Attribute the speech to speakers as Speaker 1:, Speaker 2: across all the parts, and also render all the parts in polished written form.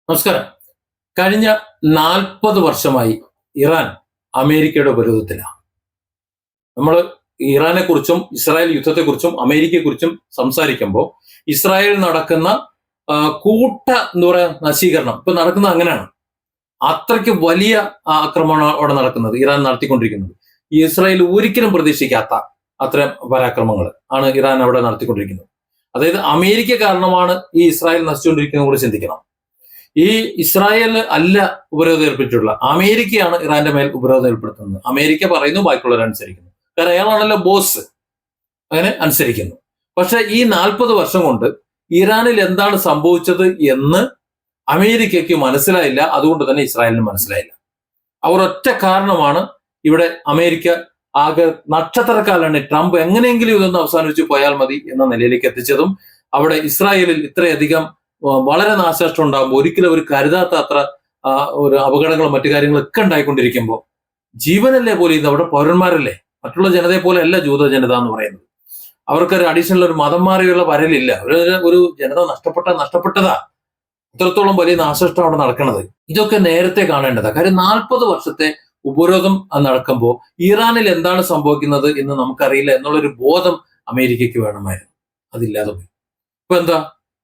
Speaker 1: നമസ്കാരം. കഴിഞ്ഞ 40 വർഷമായി ഇറാൻ അമേരിക്കയുടെ ഉപരോധത്തിലാണ്. നമ്മൾ ഇറാനെ കുറിച്ചും ഇസ്രായേൽ യുദ്ധത്തെക്കുറിച്ചും അമേരിക്കയെക്കുറിച്ചും സംസാരിക്കുമ്പോൾ ഇസ്രായേൽ നടക്കുന്ന എന്താ പറയാ നശീകരണം ഇപ്പൊ നടക്കുന്നത് അങ്ങനെയാണ്. അത്രയ്ക്ക് വലിയ ആക്രമണമാണ് അവിടെ നടക്കുന്നത്, ഇറാൻ നടത്തിക്കൊണ്ടിരിക്കുന്നത്. ഇസ്രായേൽ ഒരിക്കലും പ്രതീക്ഷിക്കാത്ത അത്തരം പരാക്രമങ്ങൾ ആണ് ഇറാൻ അവിടെ നടത്തിക്കൊണ്ടിരിക്കുന്നത്. അതായത് അമേരിക്ക കാരണമാണ് ഈ ഇസ്രായേൽ നശിച്ചുകൊണ്ടിരിക്കുന്നത് കൂടി ചിന്തിക്കണം. ഈ ഇസ്രായേൽ അല്ല ഉപരോധം ഏർപ്പെട്ടിട്ടുള്ള, അമേരിക്കയാണ് ഇറാന്റെ മേൽ ഉപരോധം ഏർപ്പെടുത്തുന്നത്. അമേരിക്ക പറയുന്നു, ബാക്കിയുള്ളവർ അനുസരിക്കുന്നു. കാരണം അയാളാണല്ലോ ബോസ്, അങ്ങനെ അനുസരിക്കുന്നു. പക്ഷെ ഈ 40 വർഷം കൊണ്ട് ഇറാനിൽ എന്താണ് സംഭവിച്ചത് എന്ന് അമേരിക്കയ്ക്ക് മനസ്സിലായില്ല, അതുകൊണ്ട് തന്നെ ഇസ്രായേലിന് മനസ്സിലായില്ല. അവർ ഒറ്റ കാരണമാണ് ഇവിടെ അമേരിക്ക ആകെ നക്ഷത്രക്കാലാണ് ട്രംപ് എങ്ങനെയെങ്കിലും ഇതൊന്ന് അവസാനിപ്പിച്ച് പോയാൽ മതി എന്ന നിലയിലേക്ക് എത്തിച്ചതും. അവിടെ ഇസ്രായേലിൽ ഇത്രയധികം വളരെ നാശനഷ്ടം ഉണ്ടാകുമ്പോൾ ഒരിക്കലും അവർ കരുതാത്ത അത്ര ഒരു അപകടങ്ങളും മറ്റു കാര്യങ്ങളൊക്കെ ഉണ്ടായിക്കൊണ്ടിരിക്കുമ്പോൾ ജീവനല്ലേ പോലെ ഇത് അവിടെ പൗരന്മാരല്ലേ, മറ്റുള്ള ജനതയെ പോലെ അല്ല ജൂത ജനത എന്ന് പറയുന്നത്. അവർക്കൊരു അഡീഷണൽ ഒരു മതം മാറിയുള്ള വരലില്ല. ഒരു ജനത നഷ്ടപ്പെട്ടതാ. ഇത്രത്തോളം വലിയ നാശനഷ്ടം അവിടെ നടക്കുന്നത്. ഇതൊക്കെ നേരത്തെ കാണേണ്ടതാ. കാര്യം 40 വർഷത്തെ ഉപരോധം നടക്കുമ്പോൾ ഇറാനിൽ എന്താണ് സംഭവിക്കുന്നത് എന്ന് നമുക്കറിയില്ല എന്നുള്ളൊരു ബോധം അമേരിക്കയ്ക്ക് വേണമായിരുന്നു. അതില്ലാതെ പോയി.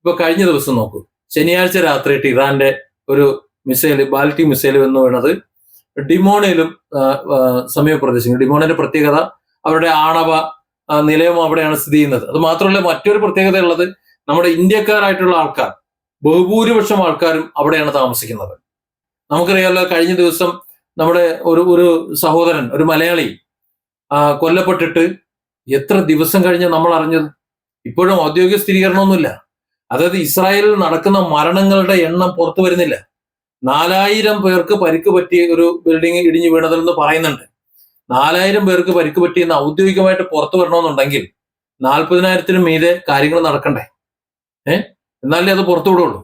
Speaker 1: ഇപ്പൊ കഴിഞ്ഞ ദിവസം നോക്കൂ, ശനിയാഴ്ച രാത്രിയിട്ട് ഇറാന്റെ ഒരു മിസൈൽ, ബാലിസ്റ്റിക് മിസൈൽ എന്ന് വീണത് ഡിമോണയിലും സമീപ പ്രദേശങ്ങൾ. ഡിമോണയുടെ പ്രത്യേകത അവരുടെ ആണവ നിലയം അവിടെയാണ് സ്ഥിതി ചെയ്യുന്നത്. അത് മാത്രമല്ല, മറ്റൊരു പ്രത്യേകത ഉള്ളത്, നമ്മുടെ ഇന്ത്യക്കാരായിട്ടുള്ള ആൾക്കാർ, ബഹുഭൂരിപക്ഷം ആൾക്കാരും അവിടെയാണ് താമസിക്കുന്നത്. നമുക്കറിയാമല്ലോ, കഴിഞ്ഞ ദിവസം നമ്മുടെ ഒരു സഹോദരൻ, ഒരു മലയാളി കൊല്ലപ്പെട്ടിട്ട് എത്ര ദിവസം കഴിഞ്ഞ് നമ്മൾ അറിഞ്ഞത്. ഇപ്പോഴും ഔദ്യോഗിക സ്ഥിരീകരണമൊന്നുമില്ല. അതായത് ഇസ്രായേലിൽ നടക്കുന്ന മരണങ്ങളുടെ എണ്ണം പുറത്തു വരുന്നില്ല. 4000 പേർക്ക് പരിക്ക് പറ്റിയ ഒരു ബിൽഡിംഗ് ഇടിഞ്ഞു വീണതെന്ന് പറയുന്നുണ്ട്. 4000 പേർക്ക് പരിക്ക് പറ്റിയെന്ന് ഔദ്യോഗികമായിട്ട് പുറത്തു വരണമെന്നുണ്ടെങ്കിൽ 40,000-നും മീതെ കാര്യങ്ങൾ നടക്കണ്ടേ? എന്നാലേ അത് പുറത്തു വിടുള്ളൂ.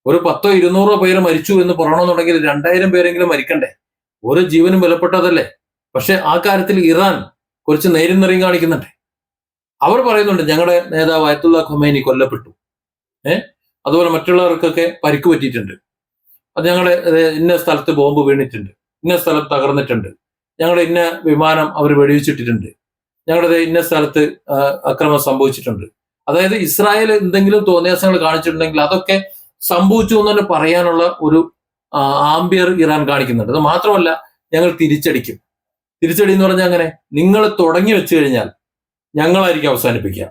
Speaker 1: ഒരു 100-200 പേര് മരിച്ചു എന്ന് പറയണമെന്നുണ്ടെങ്കിൽ 2000 പേരെങ്കിലും മരിക്കണ്ടേ? ഓരോ ജീവനും വിലപ്പെട്ടതല്ലേ? പക്ഷെ ആ കാര്യത്തിൽ ഇറാൻ കുറച്ച് നേരും നിറയും കാണിക്കുന്നുണ്ട്. അവർ പറയുന്നുണ്ട്, ഞങ്ങളുടെ നേതാവ് അയത്തുള്ള ഖൊമൈനി കൊല്ലപ്പെട്ടു, അതുപോലെ മറ്റുള്ളവർക്കൊക്കെ പരിക്ക് പറ്റിയിട്ടുണ്ട്, അത് ഞങ്ങളുടെ ഇന്ന സ്ഥലത്ത് ബോംബ് വീണിട്ടുണ്ട്, ഇന്ന സ്ഥലം തകർന്നിട്ടുണ്ട്, ഞങ്ങളുടെ ഇന്ന വിമാനം അവർ വെടിവെച്ചിട്ടിട്ടുണ്ട്, ഞങ്ങളുടെ ഇന്ന സ്ഥലത്ത് അക്രമം സംഭവിച്ചിട്ടുണ്ട്. അതായത് ഇസ്രായേൽ എന്തെങ്കിലും തോന്നിയാസങ്ങൾ കാണിച്ചിട്ടുണ്ടെങ്കിൽ അതൊക്കെ സംഭവിച്ചു എന്ന് തന്നെ പറയാനുള്ള ഒരു ആംബിയർ ഇറാൻ കാണിക്കുന്നുണ്ട്. അത് മാത്രമല്ല, ഞങ്ങൾ തിരിച്ചടിക്കും. തിരിച്ചടി എന്ന് പറഞ്ഞാൽ അങ്ങനെ, നിങ്ങൾ തുടങ്ങി വെച്ചു കഴിഞ്ഞാൽ ഞങ്ങളായിരിക്കും അവസാനിപ്പിക്കുക.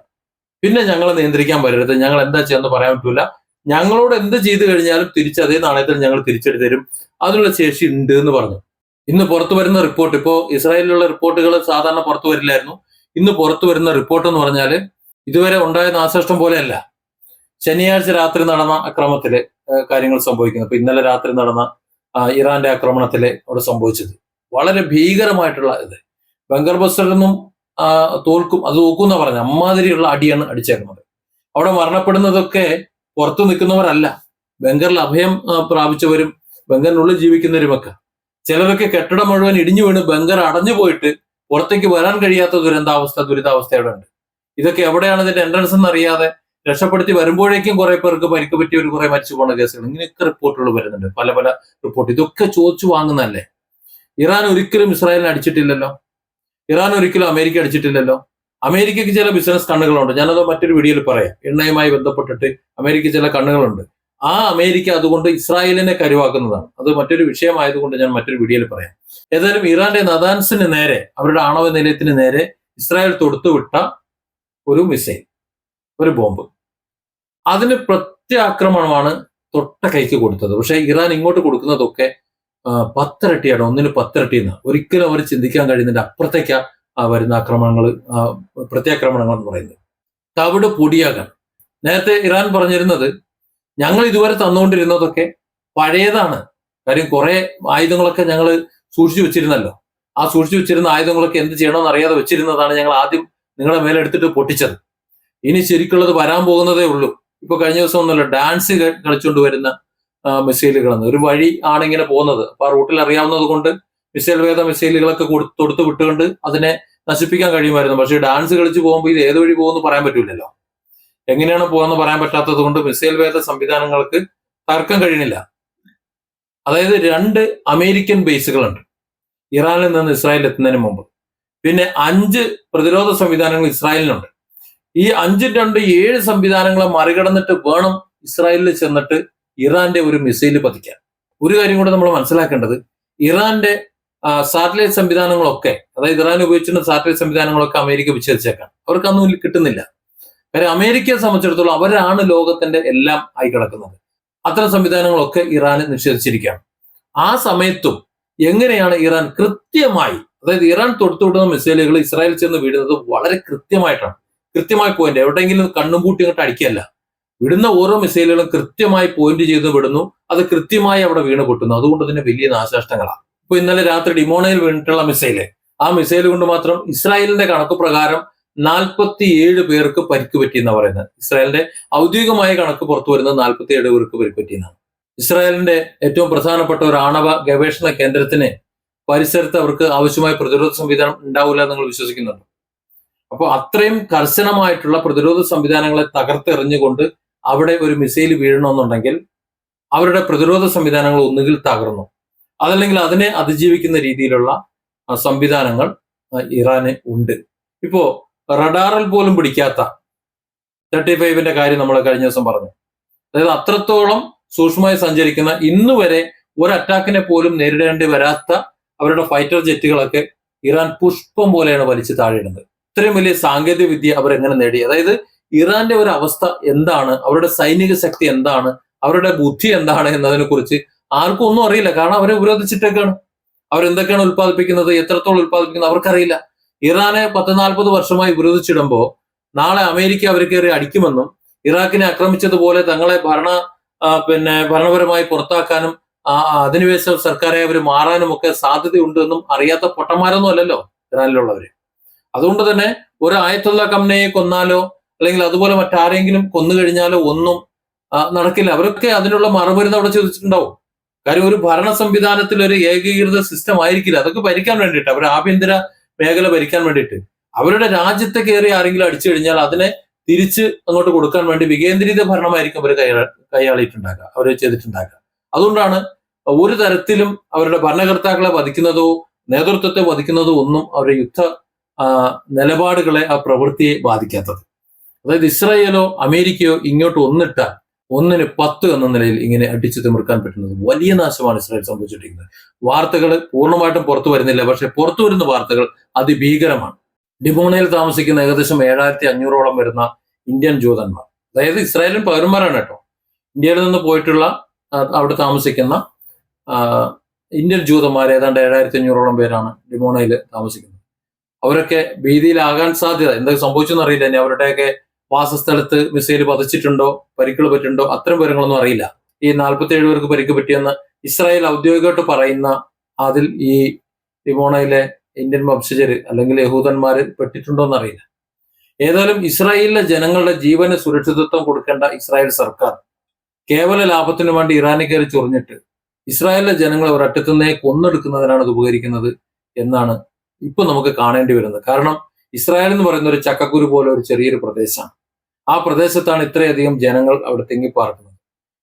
Speaker 1: പിന്നെ ഞങ്ങളെ നിയന്ത്രിക്കാൻ വരരുത്, ഞങ്ങൾ എന്താ ചെയ്യാന്ന് പറയാൻ പറ്റൂല. ഞങ്ങളോട് എന്ത് ചെയ്തു കഴിഞ്ഞാലും തിരിച്ച് അതേ നാണയത്തിൽ ഞങ്ങൾ തിരിച്ചടി തരും, അതിനുള്ള ശേഷി ഉണ്ട് എന്ന് പറഞ്ഞു. ഇന്ന് പുറത്തു വരുന്ന റിപ്പോർട്ട്, ഇപ്പോൾ ഇസ്രായേലിലുള്ള റിപ്പോർട്ടുകൾ സാധാരണ പുറത്തു വരില്ലായിരുന്നു. ഇന്ന് പുറത്തു വരുന്ന റിപ്പോർട്ട് എന്ന് പറഞ്ഞാൽ ഇതുവരെ ഉണ്ടായ നാശനഷ്ടം പോലെയല്ല. ശനിയാഴ്ച രാത്രി നടന്ന അക്രമത്തിലെ കാര്യങ്ങൾ സംഭവിക്കുന്നത്. ഇപ്പൊ ഇന്നലെ രാത്രി നടന്ന ഇറാന്റെ ആക്രമണത്തിലെ അവിടെ സംഭവിച്ചത് വളരെ ഭീകരമായിട്ടുള്ള ഇത്. ബങ്കർ ബസ്റ്ററിനും തോൽക്കും, അത് തോക്കും എന്നാ പറഞ്ഞ അമ്മാതിരിയുള്ള അടിയാണ് അടിച്ചേക്കുന്നത്. അവിടെ മരണപ്പെടുന്നതൊക്കെ പുറത്തു നിൽക്കുന്നവരല്ല, ബങ്കറിൽ അഭയം പ്രാപിച്ചവരും ബങ്കറിനുള്ളിൽ ജീവിക്കുന്നവരുമൊക്കെ. ചിലരൊക്കെ കെട്ടിടം മുഴുവൻ ഇടിഞ്ഞു വീണ് ബങ്കർ അടഞ്ഞു പോയിട്ട് പുറത്തേക്ക് വരാൻ കഴിയാത്ത ദുരിതാവസ്ഥ അവിടെ ഉണ്ട്. ഇതൊക്കെ എവിടെയാണ് ഇതിന്റെ എൻട്രൻസ് എന്ന് അറിയാതെ രക്ഷപ്പെടുത്തി വരുമ്പോഴേക്കും കുറെ പേർക്ക് പരിക്ക് പറ്റിയവർ കുറെ മരിച്ചു പോകുന്ന കേസുകൾ, ഇങ്ങനെയൊക്കെ റിപ്പോർട്ടുകൾ വരുന്നുണ്ട്. പല റിപ്പോർട്ട്. ഇതൊക്കെ ചോദിച്ചു വാങ്ങുന്നതല്ലേ? ഇറാൻ ഒരിക്കലും ഇസ്രായേലിനെ അടിച്ചിട്ടില്ലല്ലോ. ഇറാൻ ഒരിക്കലും അമേരിക്ക അടിച്ചിട്ടില്ലല്ലോ. അമേരിക്കയ്ക്ക് ചില ബിസിനസ് കണ്ണുകളുണ്ട്. ഞാനത് മറ്റൊരു വീഡിയോയിൽ പറയാം. എണ്ണയുമായി ബന്ധപ്പെട്ടിട്ട് അമേരിക്ക ചില കണ്ണുകളുണ്ട്. ആ അമേരിക്ക അതുകൊണ്ട് ഇസ്രായേലിനെ കരുവാക്കുന്നതാണ്. അത് മറ്റൊരു വിഷയമായതുകൊണ്ട് ഞാൻ മറ്റൊരു വീഡിയോയിൽ പറയാം. ഏതായാലും ഇറാന്റെ നദാൻസിന് നേരെ, അവരുടെ ആണവ നിലയത്തിന് നേരെ ഇസ്രായേൽ തൊടുത്തുവിട്ട ഒരു മിസൈൽ, ഒരു ബോംബ്, അതിന് പ്രത്യാക്രമണമാണ് തൊട്ട കൈക്ക് കൊടുത്തത്. പക്ഷെ ഇറാൻ ഇങ്ങോട്ട് കൊടുക്കുന്നതൊക്കെ 10 ഇരട്ടിയാണ്, 1-ന് 10 ഇരട്ടി എന്ന്. ഒരിക്കലും അവർ ചിന്തിക്കാൻ കഴിയുന്നതിന്റെ അപ്പുറത്തേക്കാ വരുന്ന ആക്രമണങ്ങൾ, പ്രത്യാക്രമണങ്ങൾ എന്ന് പറയുന്നത്. തവിട് പൊടിയാകാൻ. നേരത്തെ ഇറാൻ പറഞ്ഞിരുന്നത്, ഞങ്ങൾ ഇതുവരെ തന്നുകൊണ്ടിരുന്നതൊക്കെ പഴയതാണ്. കാര്യം കുറെ ആയുധങ്ങളൊക്കെ ഞങ്ങൾ സൂക്ഷിച്ചു വെച്ചിരുന്നല്ലോ. ആ സൂക്ഷിച്ചു വെച്ചിരുന്ന ആയുധങ്ങളൊക്കെ എന്ത് ചെയ്യണമെന്ന് അറിയാതെ വെച്ചിരുന്നതാണ് ഞങ്ങൾ ആദ്യം നിങ്ങളെ മേലെടുത്തിട്ട് പൊട്ടിച്ചത്. ഇനി ശരിക്കുള്ളത് വരാൻ പോകുന്നതേ ഉള്ളൂ. ഇപ്പൊ കഴിഞ്ഞ ദിവസം ഒന്നുമല്ല, ഡാൻസ് കളിച്ചുകൊണ്ട് വരുന്ന മിസൈലുകളെന്ന് ഒരു വഴി ആണ് ഇങ്ങനെ പോകുന്നത്. അപ്പൊ ആ റൂട്ടിൽ അറിയാവുന്നത് കൊണ്ട് മിസൈൽ വേദ മിസൈലുകളൊക്കെ തൊടുത്ത് വിട്ടുകൊണ്ട് അതിനെ നശിപ്പിക്കാൻ കഴിയുമായിരുന്നു. പക്ഷേ ഡാൻസ് കളിച്ച് പോകുമ്പോൾ ഇത് ഏത് വഴി പോകുമെന്ന് പറയാൻ പറ്റൂലല്ലോ. എങ്ങനെയാണ് പോകുന്നത് പറയാൻ പറ്റാത്തത് കൊണ്ട് മിസൈൽ വേദ സംവിധാനങ്ങൾക്ക് തർക്കം കഴിയണില്ല. അതായത് 2 അമേരിക്കൻ ബേസുകളുണ്ട് ഇറാനിൽ നിന്ന് ഇസ്രായേൽ എത്തുന്നതിന് മുമ്പ്. പിന്നെ 5 പ്രതിരോധ സംവിധാനങ്ങൾ ഇസ്രായേലിനുണ്ട്. ഈ 5 2 7 സംവിധാനങ്ങളെ മറികടന്നിട്ട് വേണം ഇസ്രായേലിൽ ചെന്നിട്ട് ഇറാന്റെ ഒരു മിസൈൽ പതിക്കാൻ. ഒരു കാര്യം കൂടെ നമ്മൾ മനസ്സിലാക്കേണ്ടത്, ഇറാന്റെ സാറ്റലൈറ്റ് സംവിധാനങ്ങളൊക്കെ, അതായത് ഇറാൻ ഉപയോഗിച്ചിരുന്ന സാറ്റലൈറ്റ് സംവിധാനങ്ങളൊക്കെ അമേരിക്ക വിച്ഛേദിച്ചേക്കാം. അവർക്കൊന്നും കിട്ടുന്നില്ല. കാര്യം അമേരിക്കയെ സംബന്ധിച്ചിടത്തോളം അവരാണ് ലോകത്തിന്റെ എല്ലാം ആയി കിടക്കുന്നത്. അത്തരം സംവിധാനങ്ങളൊക്കെ ഇറാന് നിഷേധിച്ചിരിക്കുകയാണ്. ആ സമയത്തും എങ്ങനെയാണ് ഇറാൻ കൃത്യമായി, അതായത് ഇറാൻ തൊടുത്തുവിടുന്ന മിസൈലുകൾ ഇസ്രായേൽ ചെന്ന് വീഴുന്നത് വളരെ കൃത്യമായിട്ടാണ്. കൃത്യമായ പോയിന്റ്, എവിടെയെങ്കിലും കണ്ണും പൂട്ടി അങ്ങോട്ട് അടിക്കല്ല. വിടുന്ന ഓരോ മിസൈലുകളും കൃത്യമായി പോയിന്റ് ചെയ്ത് വിടുന്നു. അത് കൃത്യമായി അവിടെ വീണ് പൊട്ടുന്നു. അതുകൊണ്ട് തന്നെ വലിയ നാശനഷ്ടങ്ങളാണ്. ഇപ്പൊ ഇന്നലെ രാത്രി ഡിമോണയിൽ വീണിട്ടുള്ള മിസൈല്, ആ മിസൈൽ കൊണ്ട് മാത്രം ഇസ്രായേലിന്റെ കണക്ക് പ്രകാരം 47 പേർക്ക് പരിക്ക് പറ്റിയെന്ന് പറയുന്നത്. ഇസ്രായേലിന്റെ ഔദ്യോഗികമായ കണക്ക് പുറത്തു വരുന്നത് 47 പേർക്ക് പരിക്ക് പറ്റിയെന്നാണ്. ഇസ്രായേലിന്റെ ഏറ്റവും പ്രധാനപ്പെട്ട ഒരു ആണവ ഗവേഷണ കേന്ദ്രത്തിന് പരിസരത്ത് അവർക്ക് ആവശ്യമായ പ്രതിരോധ സംവിധാനം ഉണ്ടാവില്ല നിങ്ങൾ വിശ്വസിക്കുന്നുണ്ട്. അപ്പോൾ അത്രയും കർശനമായിട്ടുള്ള പ്രതിരോധ സംവിധാനങ്ങളെ തകർത്തെറിഞ്ഞുകൊണ്ട് അവിടെ ഒരു മിസൈൽ വീഴണമെന്നുണ്ടെങ്കിൽ അവരുടെ പ്രതിരോധ സംവിധാനങ്ങൾ ഒന്നുകിൽ തകർന്നു, അതല്ലെങ്കിൽ അതിനെ അതിജീവിക്കുന്ന രീതിയിലുള്ള സംവിധാനങ്ങൾ ഇറാന് ഉണ്ട്. ഇപ്പോ റഡാറിൽ പോലും പിടിക്കാത്ത 35-ന്റെ കാര്യം നമ്മൾ കഴിഞ്ഞ ദിവസം പറഞ്ഞു. അതായത് അത്രത്തോളം സൂക്ഷ്മമായി സഞ്ചരിക്കുന്ന, ഇന്നുവരെ ഒരു അറ്റാക്കിനെ പോലും നേരിടേണ്ടി വരാത്ത അവരുടെ ഫൈറ്റർ ജെറ്റുകളൊക്കെ ഇറാൻ പുഷ്പം പോലെയാണ് വലിച്ചു താഴെയിടുന്നത്. ഇത്രയും വലിയ സാങ്കേതിക വിദ്യ അവരെങ്ങനെ നേടി? അതായത് ഇറാന്റെ ഒരു അവസ്ഥ എന്താണ്, അവരുടെ സൈനിക ശക്തി എന്താണ്, അവരുടെ ബുദ്ധി എന്താണ് എന്നതിനെ കുറിച്ച് ആർക്കും ഒന്നും അറിയില്ല. കാരണം അവരെ ഉപരോധിച്ചിട്ടേക്കാണ്. അവരെന്തൊക്കെയാണ് ഉത്പാദിപ്പിക്കുന്നത്, എത്രത്തോളം ഉത്പാദിപ്പിക്കുന്നത് അവർക്കറിയില്ല. ഇറാനെ 10-40 വർഷമായി ഉപരോധിച്ചിടുമ്പോൾ നാളെ അമേരിക്ക അവർ കയറി അടിക്കുമെന്നും ഇറാഖിനെ ആക്രമിച്ചതുപോലെ തങ്ങളെ ഭരണപരമായി പുറത്താക്കാനും അധിനിവേശ സർക്കാരായി അവർ മാറാനും ഒക്കെ സാധ്യതയുണ്ട് എന്നും അറിയാത്ത പൊട്ടന്മാരൊന്നും അല്ലല്ലോ ഇറാനിലുള്ളവര്. അതുകൊണ്ട് തന്നെ ഒരു ആയത്തുള്ള ഖമനയെ കൊന്നാലോ അല്ലെങ്കിൽ അതുപോലെ മറ്റാരെങ്കിലും കൊന്നു കഴിഞ്ഞാലോ ഒന്നും നടക്കില്ല. അവരൊക്കെ അതിനുള്ള മറുമരുന്ന് അവിടെ ചോദിച്ചിട്ടുണ്ടാവും. കാര്യം ഒരു ഭരണ സംവിധാനത്തിൽ ഒരു ഏകീകൃത സിസ്റ്റം ആയിരിക്കില്ല. അതൊക്കെ ഭരിക്കാൻ വേണ്ടിയിട്ട്, അവരുടെ ആഭ്യന്തര മേഖല ഭരിക്കാൻ വേണ്ടിയിട്ട്, അവരുടെ രാജ്യത്തെ കയറി ആരെങ്കിലും അടിച്ചു കഴിഞ്ഞാൽ അതിനെ തിരിച്ച് അങ്ങോട്ട് കൊടുക്കാൻ വേണ്ടി വികേന്ദ്രീത ഭരണമായിരിക്കും അവർ കൈയാളിയിട്ടുണ്ടാക്കുക, അവർ ചെയ്തിട്ടുണ്ടാക്കുക. അതുകൊണ്ടാണ് ഒരു തരത്തിലും അവരുടെ ഭരണകർത്താക്കളെ വധിക്കുന്നതോ നേതൃത്വത്തെ വധിക്കുന്നതോ ഒന്നും അവരുടെ യുദ്ധ നിലപാടുകളെ, ആ പ്രവൃത്തിയെ ബാധിക്കാത്തത്. അതായത് ഇസ്രായേലോ അമേരിക്കയോ ഇങ്ങോട്ട് ഒന്നിട്ടാൽ 1ന് 10 എന്ന നിലയിൽ ഇങ്ങനെ അടിച്ചു തിമിർക്കാൻ പറ്റുന്നത് വലിയ നാശമാണ് ഇസ്രായേൽ സംഭവിച്ചിരിക്കുന്നത്. വാർത്തകൾ പൂർണ്ണമായിട്ടും പുറത്തു വരുന്നില്ല, പക്ഷെ പുറത്തു വരുന്ന വാർത്തകൾ അതിഭീകരമാണ്. ഡിമോണയിൽ താമസിക്കുന്ന ഏകദേശം 7500ഓളം വരുന്ന ഇന്ത്യൻ ജൂതന്മാർ, അതായത് ഇസ്രായേലിൻ പൗരന്മാരാണ് കേട്ടോ. ഇന്ത്യയിൽ നിന്ന് പോയിട്ടുള്ള അവിടെ താമസിക്കുന്ന ഇന്ത്യൻ ജൂതന്മാർ ഏതാണ്ട് 7500ഓളം പേരാണ് ഡിമോണയിൽ താമസിക്കുന്നത്. അവരൊക്കെ ഭീതിയിലാകാൻ സാധ്യത, എന്തൊക്കെ സംഭവിച്ചെന്ന് അറിയില്ല. ഇനി അവരുടെയൊക്കെ വാസസ്ഥലത്ത് മിസൈൽ പതിച്ചിട്ടുണ്ടോ, പരിക്കുകൾ പറ്റുണ്ടോ, അത്തരം വിവരങ്ങളൊന്നും അറിയില്ല. ഈ 47 പേർക്ക് പരിക്ക് പറ്റിയെന്ന് ഇസ്രായേൽ ഔദ്യോഗികമായിട്ട് പറയുന്ന അതിൽ ഈ ഡിമോണയിലെ ഇന്ത്യൻ വംശജര് അല്ലെങ്കിൽ യഹൂദന്മാര് പെട്ടിട്ടുണ്ടോ എന്നറിയില്ല. ഏതായാലും ഇസ്രായേലിലെ ജനങ്ങളുടെ ജീവന് സുരക്ഷിതത്വം കൊടുക്കേണ്ട ഇസ്രായേൽ സർക്കാർ കേവല ലാഭത്തിന് വേണ്ടി ഇറാനെ കയറി ചൊറിഞ്ഞിട്ട് ഇസ്രായേലിലെ ജനങ്ങളെ ഒരറ്റത്തുനിന്നേ കൊന്നെടുക്കുന്നതിനാണ് ഇത് ഉപകരിക്കുന്നത് എന്നാണ് ഇപ്പൊ നമുക്ക് കാണേണ്ടി വരുന്നത്. കാരണം ഇസ്രായേൽ എന്ന് പറയുന്ന ഒരു ചക്കക്കുരു പോലെ ഒരു ചെറിയൊരു പ്രദേശമാണ്. ആ പ്രദേശത്താണ് ഇത്രയധികം ജനങ്ങൾ അവിടെ തിങ്ങിപ്പാർക്കുന്നത്.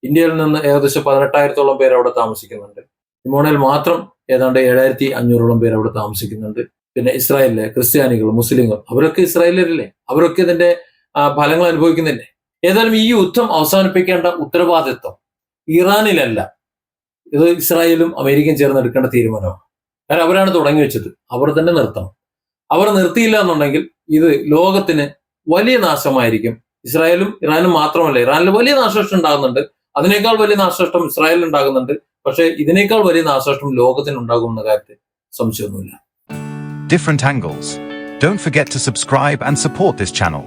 Speaker 1: ഇന്ത്യയിൽ നിന്ന് ഏകദേശം 18,000ഓളം പേര് അവിടെ താമസിക്കുന്നുണ്ട്. ഡിമോണയിൽ മാത്രം ഏതാണ്ട് 7,500ഓളം പേര് അവിടെ താമസിക്കുന്നുണ്ട്. പിന്നെ ഇസ്രായേലിലെ ക്രിസ്ത്യാനികൾ, മുസ്ലിങ്ങൾ, അവരൊക്കെ ഇസ്രായേലിലല്ലേ, അവരൊക്കെ ഇതിന്റെ ഫലങ്ങൾ അനുഭവിക്കുന്നില്ലേ. ഏതായാലും ഈ യുദ്ധം അവസാനിപ്പിക്കേണ്ട ഉത്തരവാദിത്വം ഇറാനിലല്ല, ഇത് ഇസ്രായേലും അമേരിക്കയും ചേർന്ന് എടുക്കേണ്ട തീരുമാനമാണ്. കാരണം അവരാണ് തുടങ്ങി വെച്ചത്, അവർ തന്നെ നിർത്തണം. അവർ നിർത്തിയില്ല എന്നുണ്ടെങ്കിൽ ഇത് ലോകത്തിന് വലിയ നാശമായിരിക്കും. ഇസ്രായേലും ഇറാനും മാത്രമല്ല, ഇറാനിൽ വലിയ നാശനഷ്ടം ഉണ്ടാകുന്നുണ്ട്, അതിനേക്കാൾ വലിയ നാശനഷ്ടം ഇസ്രായേലിൽ ഉണ്ടാകുന്നുണ്ട്. പക്ഷേ ഇതിനേക്കാൾ വലിയ നാശനഷ്ടം ലോകത്തിന് ഉണ്ടാകുമെന്ന കാര്യത്തിൽ സംശയമൊന്നുമില്ല.
Speaker 2: Different angles. Don't forget to subscribe and support this channel.